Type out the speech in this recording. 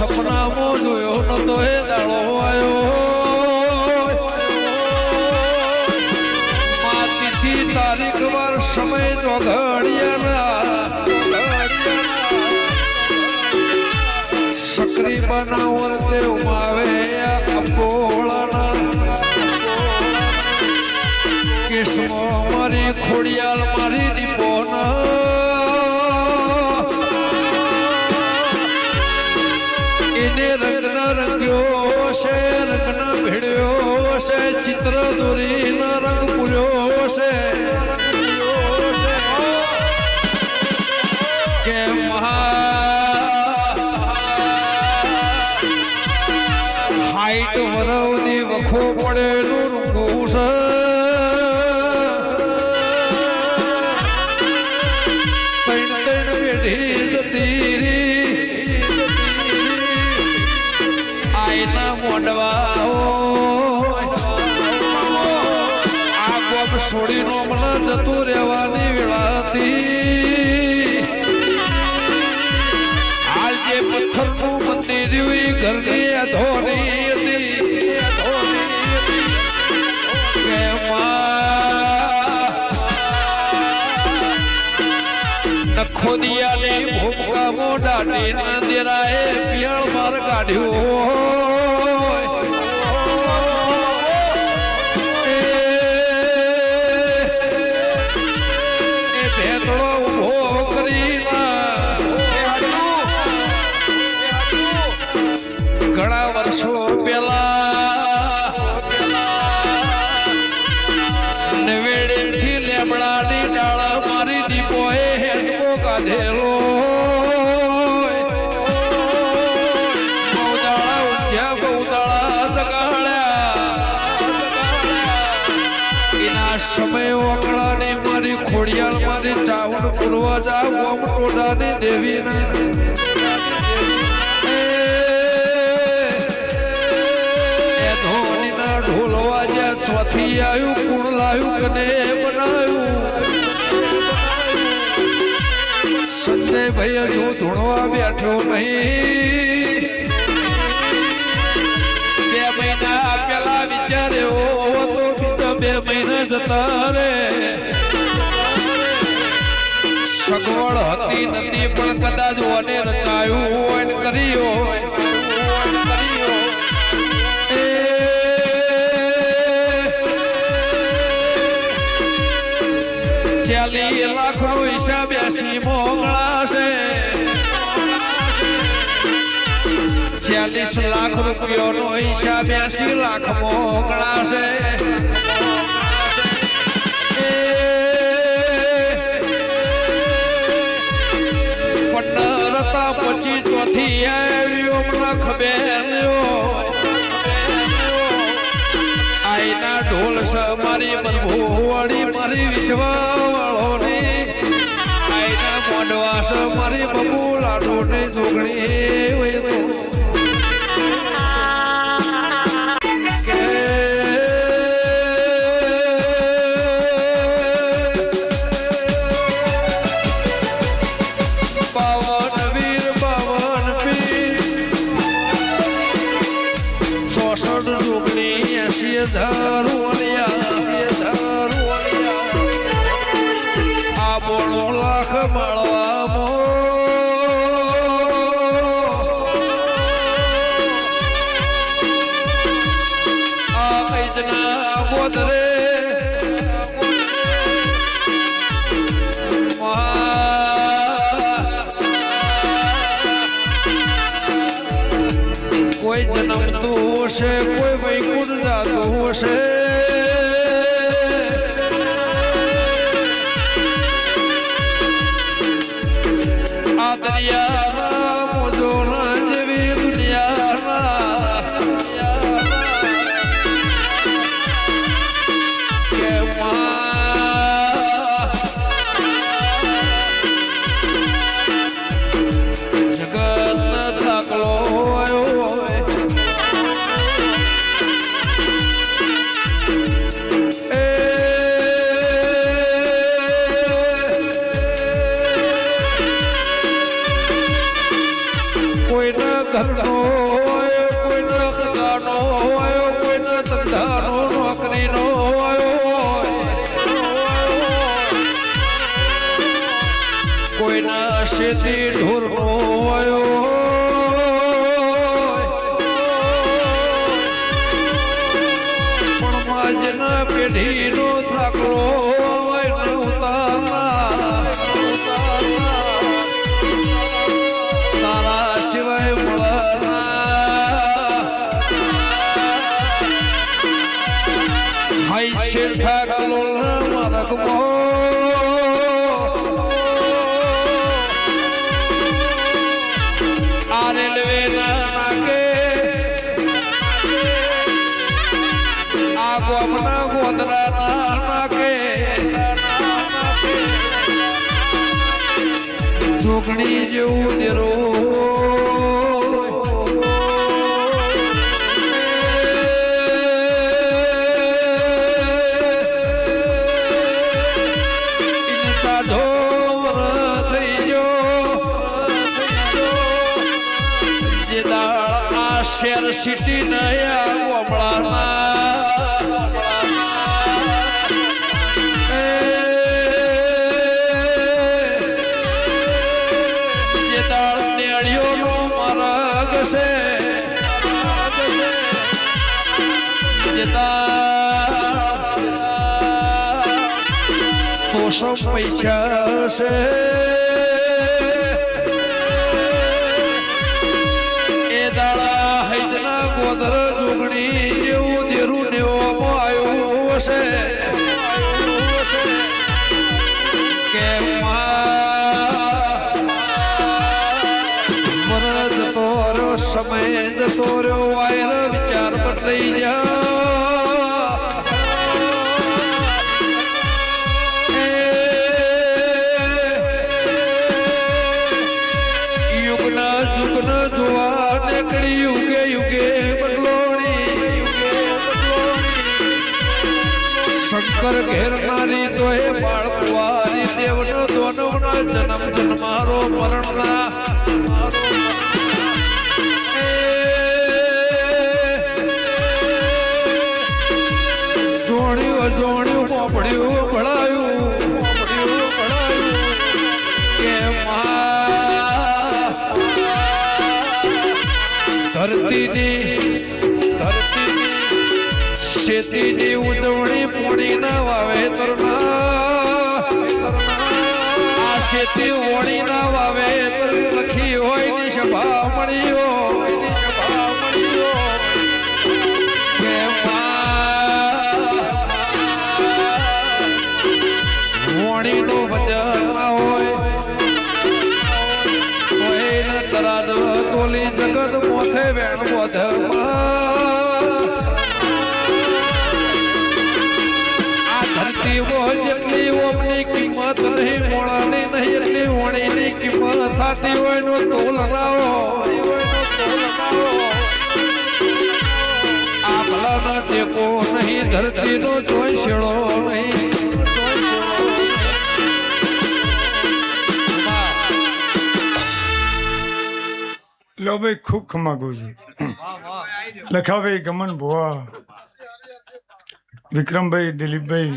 સપનામાં જોયો નતો એ દાડો આવ્યો માતીથી તારીખ વાર સમય જોગડિયાના સક્રી બનાવર તે ઉમાવે અપોળાના કેસમો મારી ખોડિયાલ મારી દીપોના એને રંગના રંગ્યો છે રંગના ભેળ્યો છે ચિત્ર દોરીના રંગ પૂર્યો છે કે હાઈટ વરવની વખો પડેલું રૂંગું છે છોડી નો મને જતું રહેવાની વેળાથી હાલ જે પથ્થરનું મંદિર ઘરની અધોની હતી નખોદિયાની ભૂમકામાં દાઢી નંદેરાએ પિયાળ માર કાઢ્યો ઘણા વર્ષો પેલા નવેડેથી લેમડાની ડાળા મારી દીપોએ હેડકો કાઢેલો બહુદાળા ઉધ્યા બહુદાળા જગાડ્યા એના સમય ઓકળાની મારી ખોડિયાલ મારી ચાવડ પૂર્વજા ગોમ ટોડાની દેવીના ચોથી આવ્યું કુણ લાવ્યું કને બનાવ્યું સંજય ભાઈ હજુ ધૂણવા બેઠો નહીં 2 મહિના પેલા વિચાર્યો તો બીજા 2 મહિના જતા રે સગવડ હતી નથી પણ કદાચ ઓને રચાયું હોય ને કર્યો $40 લાખનો હિસાબ 80 મોગળા છે 40 લાખ રૂપિયાનો હિસાબ 80 લાખ મોગળા છે પંડરતા પછી ચોથી આવ્યો મને ખબર આઈના ઢોલ છે મારી બલભોવાડી મારી વિશ્વવાળોની આઈના મોઢવા છે મારી બબુ લાડોની જોગણી હોય તો પાવન વીર પાવન પીર 66 જોગણી 80,000 આ 92 લાખ મળવામાં આ કૈજના ગોદરે કોઈ જન્મતું હશે કોઈ વૈકુંઠ જાતું હશે આ દરિયાના મોજોના જેવી દુનિયાના કે જગતના દાખલો આવ્યો હોય કોઈના ઘરનો હોય, કોઈના ખજાનો હોય, કોઈના ધંધાનો નોકરીનો હોય, કોઈના શેતી ઢોરનો હોય, પણ માજના પેઢીનો થાકલો તારા સિવાય મળના હાઈ છે થાકલો મારકમો આ રેલવે ના નાકે આ ગોમના ગોદરા ના નાકે જોગણી જેવું દેરો શેર સિટી નયા ગોમડાના જે દાળ નેળીઓનો માર્ગ છે જે પોષો પૈસા છે ગોદર જોગણી જેવું દેરું દેવામાં આવ્યું છે કે મર જતો રહ્યો સમય જતો રહ્યો વાયર વિચાર બદલાઈ જા યુગના જુગના જોવા નીકળી યુગે યુગે શંકર ઘેરનારી તો હે બાળકવારી દેવનો દોનવના જન્મ જન્મારો મરણના જોણ્યું જોણ્યું મોપડ્યું ભળાયું કે ધરતીની શેતીની ઉજવણી પોણીના વાવેતરના આ શેતી ઓણીના વાવેતર લખી હોય ની સભા મળી કે વોણીનો વચન ના હોય કોઈને તરાદ તોલી જગત મોથે વેણ બોધમાં જેટલી ઓમની કિંમત નહીં મોણાની નહીં એટલી ઓણીની કિંમત થતી હોય નો તોલ રાવો આ ભલાનો ટેકો નહીં ધરતીનો જોઈ શેળો નહીં લો ભાઈ ખૂબ ખમાગુ છું લખાભાઈ ગમન ભુવા વિક્રમભાઈ દિલીપભાઈ